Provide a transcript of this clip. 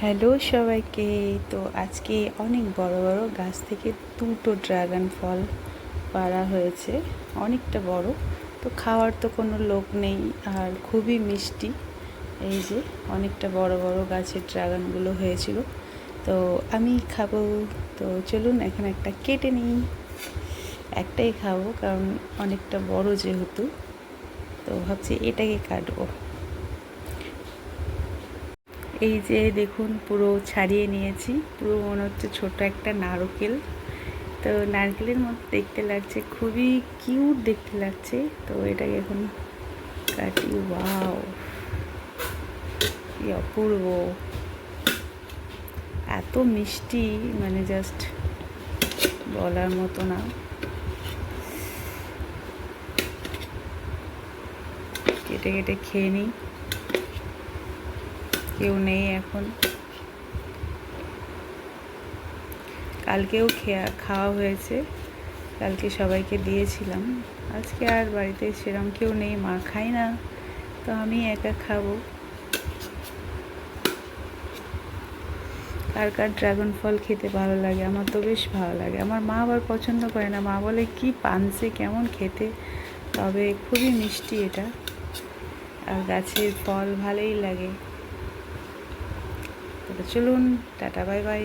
Hello সবাইকে। তো আজকে অনেক বড় বড় গাছ থেকে দুটো ড্রাগন ফল পাড়া হয়েছে, অনেকটা বড়। তো খাওয়ার তো কোনো লোক নেই, আর খুবই মিষ্টি। এই যে অনেকটা বড় বড় গাছের ড্রাগনগুলো হয়েছিল, তো আমি খাবো। তো চলুন এখন একটা কেটে নিই। একটাই খাবো কারণ অনেকটা বড় যেহেতু, তো ভাবছি এটাকে কাটবো। এই যে দেখুন, পুরো ছাড়িয়ে নিয়েছি। পুরো মনে হচ্ছে ছোট একটা নারকেল। তো নারকেলের মতো দেখতে লাগছে, খুবই কিউট দেখতে লাগছে। তো এটাকে এখন কাটি। ওয়াও, কি অপূর্ব, এত মিষ্টি, মানে জাস্ট বলার মতো না। কেটে কেটে খেয়ে নিই, কেউ নেই এখন। কালকেও খাওয়া হয়েছে, কালকে সবাইকে দিয়েছিলাম। আজকে আর বাড়িতে সেরকম কেউ নেই, মা খায় না, তো আমি একা খাবো। কার কার ড্রাগন ফল খেতে ভালো লাগে? আমার তো বেশ ভালো লাগে। আমার মা আবার পছন্দ করে না, মা বলে কি পানসে, কেমন খেতে। তবে খুবই মিষ্টি এটা, আর গাছের ফল ভালোই লাগে। তবে চলুন, টাটা, বাই বাই।